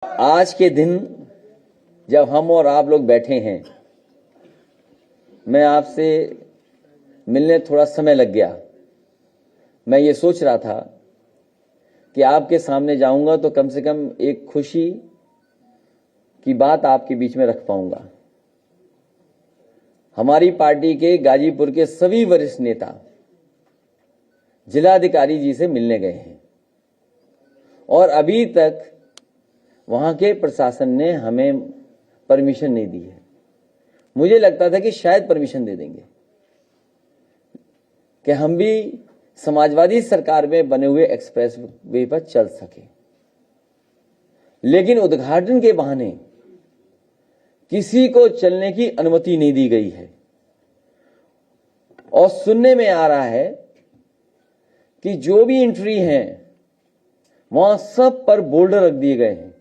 आज के दिन जब हम और आप लोग बैठे हैं, मैं आपसे मिलने थोड़ा समय लग गया। मैं ये सोच रहा था कि आपके सामने जाऊंगा तो कम से कम एक खुशी की बात आपके बीच में रख पाऊंगा। हमारी पार्टी के गाजीपुर के सभी वरिष्ठ नेता जिलाधिकारी जी से मिलने गए हैं और अभी तक वहां के प्रशासन ने हमें परमिशन नहीं दी है। मुझे लगता था कि शायद परमिशन दे देंगे कि हम भी समाजवादी सरकार में बने हुए एक्सप्रेस वे पर चल सके, लेकिन उद्घाटन के बहाने किसी को चलने की अनुमति नहीं दी गई है। और सुनने में आ रहा है कि जो भी एंट्री है वहां सब पर बोल्डर रख दिए गए हैं,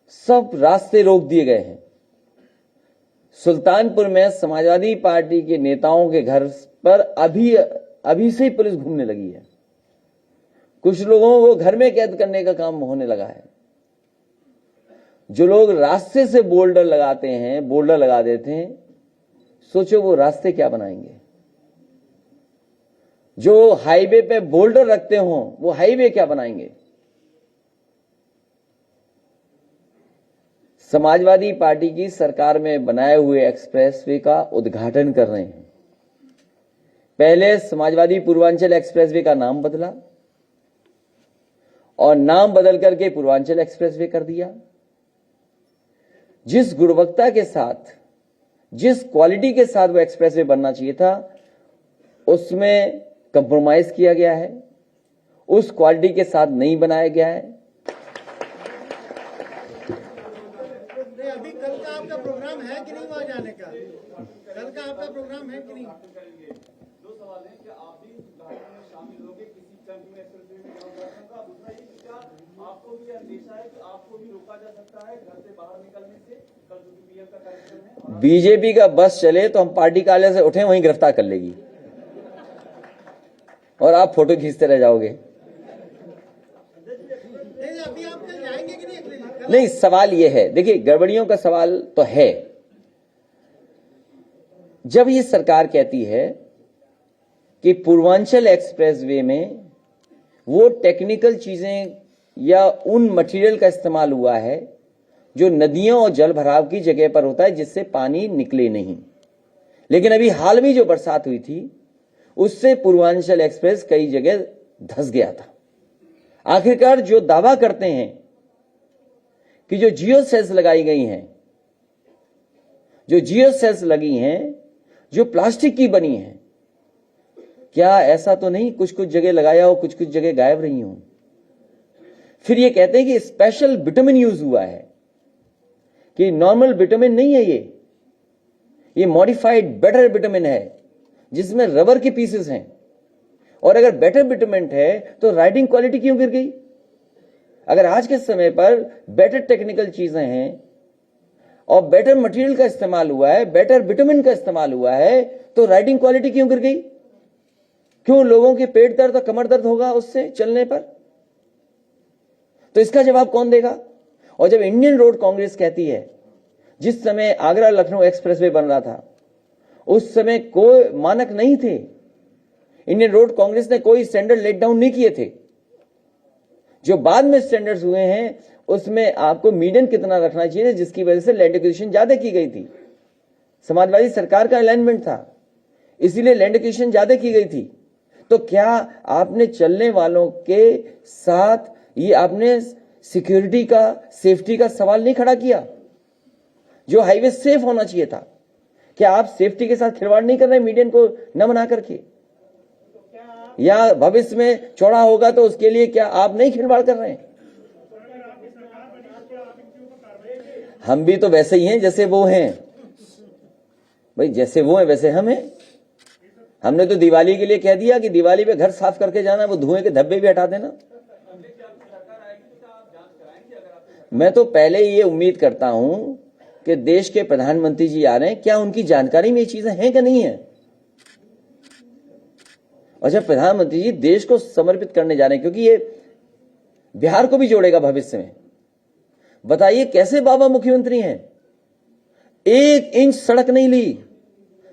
सब रास्ते रोक दिए गए हैं। सुल्तानपुर में समाजवादी पार्टी के नेताओं के घर पर अभी से ही पुलिस घूमने लगी है। कुछ लोगों को घर में कैद करने का काम होने लगा है। जो लोग रास्ते से बोल्डर लगा देते हैं, सोचो वो रास्ते क्या बनाएंगे। जो हाईवे पे बोल्डर रखते हों वो हाईवे क्या बनाएंगे। समाजवादी पार्टी की सरकार में बनाए हुए एक्सप्रेसवे का उद्घाटन कर रहे हैं। पहले समाजवादी पूर्वांचल एक्सप्रेसवे का नाम बदला और नाम बदल करके पूर्वांचल एक्सप्रेसवे कर दिया। जिस गुणवत्ता के साथ, जिस क्वालिटी के साथ वो एक्सप्रेसवे बनना चाहिए था, उसमें कंप्रोमाइज किया गया है, उस क्वालिटी के साथ नहीं बनाया गया है। अभी कल का आपका प्रोग्राम है कि नहीं वहां जाने का? कल का आपका प्रोग्राम है कि नहीं? दो सवाल हैं कि आप भी उद्घाटन में शामिल होंगे किसी चंद में एक्सप्रेसवे में उद्घाटन का। दूसरा ये कि क्या आपको भी अंदेशा है कि आपको भी रोका जा सकता है घर से बाहर निकलने से? कल जो पीएम का कार्यक्रम है, बीजेपी का बस चले तो हम पार्टी कार्यालय से उठे वहीं गिरफ्तार कर लेगी और आप फोटो खींचते रह जाओगे। अभी आप कल जाएंगे कि नहीं? नहीं, सवाल यह है, देखिए गड़बड़ियों का सवाल तो है। जब ये सरकार कहती है कि पूर्वांचल एक्सप्रेसवे में वो टेक्निकल चीजें या उन मटेरियल का इस्तेमाल हुआ है जो नदियों और जल भराव की जगह पर होता है, जिससे पानी निकले नहीं, लेकिन अभी हाल में जो बरसात हुई थी उससे पूर्वांचल एक्सप्रेस कई जगह धंस गया था। आखिरकार जो दावा करते हैं कि जो जियो सेल्स लगाई गई हैं, जो जियो सेल्स लगी हैं, जो प्लास्टिक की बनी हैं, क्या ऐसा तो नहीं कुछ कुछ जगह लगाया हो, कुछ कुछ जगह गायब रही हो? फिर ये कहते हैं कि स्पेशल विटामिन यूज हुआ है, कि नॉर्मल विटामिन नहीं है, ये मॉडिफाइड बेटर विटामिन है जिसमें रबर के पीसेस हैं। और अगर बेटर विटामिन है तो राइडिंग क्वालिटी क्यों गिर गई? अगर आज के समय पर बेटर टेक्निकल चीजें हैं और बेटर मटेरियल का इस्तेमाल हुआ है, बेटर विटामिन का इस्तेमाल हुआ है, तो राइडिंग क्वालिटी क्यों गिर गई? क्यों लोगों के पेट दर्द और कमर दर्द होगा उससे चलने पर? तो इसका जवाब कौन देगा? और जब इंडियन रोड कांग्रेस कहती है, जिस समय आगरा लखनऊ एक्सप्रेसवे बन रहा था उस समय कोई मानक नहीं थे, इंडियन रोड कांग्रेस ने कोई स्टैंडर्ड लेट डाउन नहीं किए थे। जो बाद में स्टैंडर्ड्स हुए हैं उसमें आपको मीडियन कितना रखना चाहिए, जिसकी वजह से लैंड एक्विजिशन ज्यादा की गई थी। समाजवादी सरकार का अलाइनमेंट था, इसीलिए लैंड एक्विजिशन ज्यादा की गई थी। तो क्या आपने चलने वालों के साथ ये आपने सिक्योरिटी का, सेफ्टी का सवाल नहीं खड़ा किया? जो हाईवे सेफ होना चाहिए था, क्या आप सेफ्टी के साथ खिलवाड़ नहीं कर रहे मीडियन को न बना करके? या भविष्य में चौड़ा होगा तो उसके लिए क्या आप नहीं खिलवाड़ कर रहे हैं? हम भी तो वैसे ही हैं जैसे वो हैं भाई, जैसे वो हैं वैसे हम हैं। हमने तो दिवाली के लिए कह दिया कि दिवाली पे घर साफ करके जाना, वो धुएं के धब्बे भी हटा देना। मैं तो पहले ये उम्मीद करता हूं कि देश के प्रधानमंत्री जी आ रहे हैं, क्या उनकी जानकारी में ये चीजें हैं कि नहीं है? और जब प्रधानमंत्री जी देश को समर्पित करने जा रहे हैं, क्योंकि ये बिहार को भी जोड़ेगा भविष्य में। बताइए कैसे बाबा मुख्यमंत्री हैं, 1 इंच सड़क नहीं ली।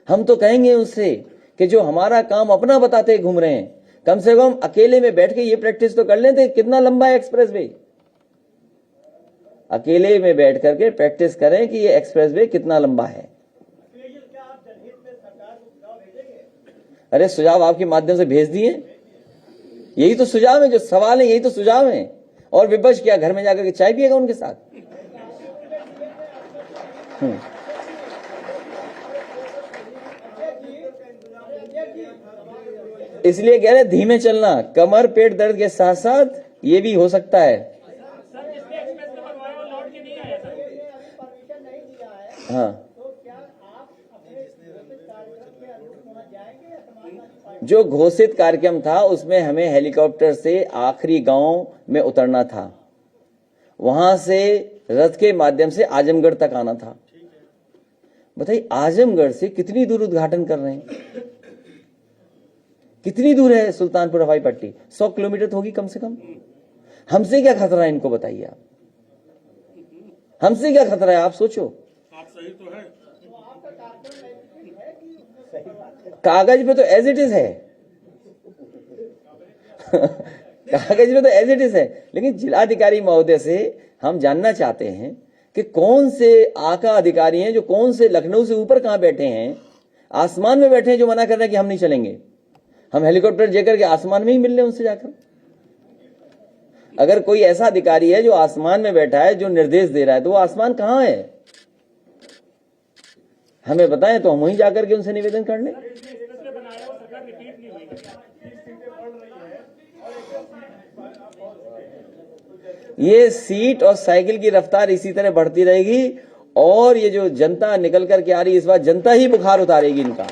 हम तो कहेंगे उससे कि जो हमारा काम अपना बताते घूम रहे हैं, कम से कम अकेले में बैठ के ये प्रैक्टिस तो कर लेते कितना लंबा है एक्सप्रेसवे। अकेले में बैठ करके प्रैक्टिस करें कि ये एक्सप्रेसवे कितना लंबा है। अरे सुझाव आपके माध्यम से भेज दिए, यही तो सुझाव है, जो सवाल है यही तो सुझाव है। और विपक्ष क्या घर में जाकर के चाय पिएगा उनके साथ? इसलिए कह रहे धीमे चलना, कमर पेट दर्द के साथ साथ ये भी हो सकता है। हाँ, जो घोषित कार्यक्रम था उसमें हमें हेलीकॉप्टर से आखिरी गांव में उतरना था, वहां से रथ के माध्यम से आजमगढ़ तक आना था। बताइए आजमगढ़ से कितनी दूर उद्घाटन कर रहे हैं? कितनी दूर है सुल्तानपुर हवाई पट्टी? 100 किलोमीटर तो होगी कम से कम। हमसे क्या खतरा है इनको बताइए आप, हमसे क्या खतरा है आप सोचो। आप सही तो है, कागज पे तो एज इट इज है कागज पे तो एज इट इज है, लेकिन जिलाधिकारी महोदय से हम जानना चाहते हैं कि कौन से आका अधिकारी हैं जो कौन से लखनऊ से ऊपर कहां बैठे हैं, आसमान में बैठे हैं, जो मना कर रहे हैं कि हम नहीं चलेंगे। हम हेलीकॉप्टर जेकर के आसमान में ही मिल रहे हैं उनसे जाकर। अगर कोई ऐसा अधिकारी है जो आसमान में बैठा है, जो निर्देश दे रहा है, तो वो आसमान कहां है हमें बताएं, तो हम वहीं जाकर के उनसे निवेदन कर लें। ये सीट और साइकिल की रफ्तार इसी तरह बढ़ती रहेगी और ये जो जनता निकल करके आ रही है, इस बार जनता ही बुखार उतारेगी इनका।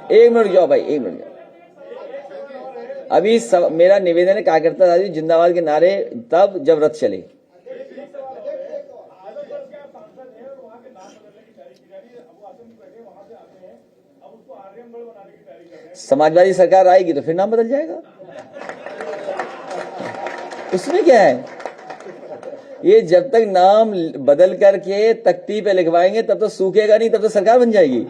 एक मिनट जाओ भाई, एक मिनट जाओ। अभी मेरा निवेदन है कार्यकर्ता साथी जिंदाबाद के नारे तब जब रथ चले। समाजवादी सरकार आएगी तो फिर नाम बदल जाएगा, उसमें क्या है। ये जब तक नाम बदल करके तख्ती पे लिखवाएंगे तब तो सूखेगा नहीं, तब तो सरकार बन जाएगी।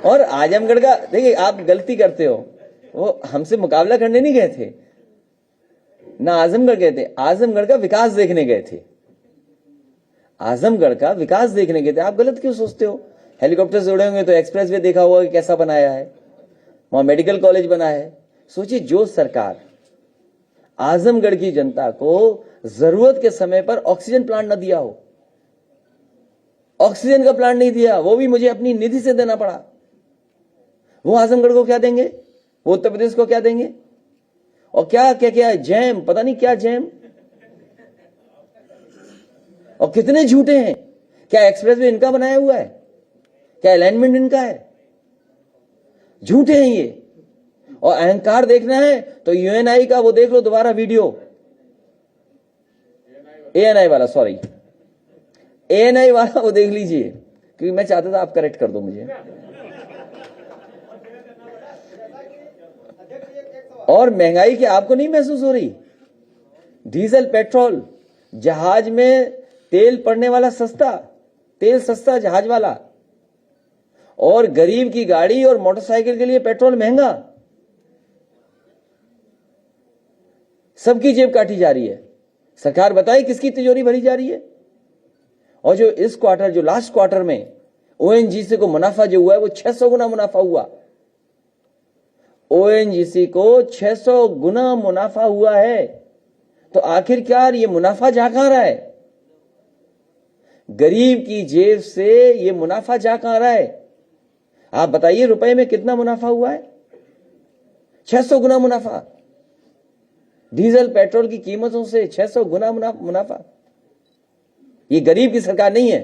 और आजमगढ़ का देखिए, आप गलती करते हो, वो हमसे मुकाबला करने नहीं गए थे ना, आजमगढ़ गए थे, आजमगढ़ का विकास देखने गए थे, आजमगढ़ का विकास देखने गए थे। आप गलत क्यों सोचते हो? हेलीकॉप्टर से उड़े होंगे तो एक्सप्रेसवे देखा होगा कि कैसा बनाया है, वहां मेडिकल कॉलेज बना है। सोचिए, जो सरकार आजमगढ़ की जनता को जरूरत के समय पर ऑक्सीजन प्लांट न दिया हो, ऑक्सीजन का प्लांट नहीं दिया, वो भी मुझे अपनी निधि से देना पड़ा, वो आजमगढ़ को क्या देंगे, वो उत्तर प्रदेश को क्या देंगे? और क्या क्या क्या जैम, पता नहीं क्या जैम, और कितने झूठे हैं। क्या एक्सप्रेसवे इनका बनाया हुआ है? क्या अलाइनमेंट इनका है? झूठे हैं ये। और अहंकार देखना है तो यूएनआई का वो देख लो दोबारा वीडियो, एएनआई वाला, सॉरी एएनआई वाला वो देख लीजिए, क्योंकि मैं चाहता था आप करेक्ट कर दो मुझे। और महंगाई की आपको नहीं महसूस हो रही? डीजल पेट्रोल, जहाज में तेल पड़ने वाला सस्ता, तेल सस्ता जहाज वाला, और गरीब की गाड़ी और मोटरसाइकिल के लिए पेट्रोल महंगा। सबकी जेब काटी जा रही है। सरकार बताए किसकी तिजोरी भरी जा रही है? और जो इस क्वार्टर, जो लास्ट क्वार्टर में ओएनजीसी को मुनाफा जो हुआ है वो 600 गुना मुनाफा हुआ। ओएनजीसी को 600 गुना मुनाफा हुआ है। तो आखिरकार ये मुनाफा जा कहां रहा है? गरीब की जेब से ये मुनाफा जा कहां रहा है? आप बताइए रुपए में कितना मुनाफा हुआ है? 600 गुना मुनाफा। डीजल पेट्रोल की कीमतों से 600 गुना मुनाफा। ये गरीब की सरकार नहीं है।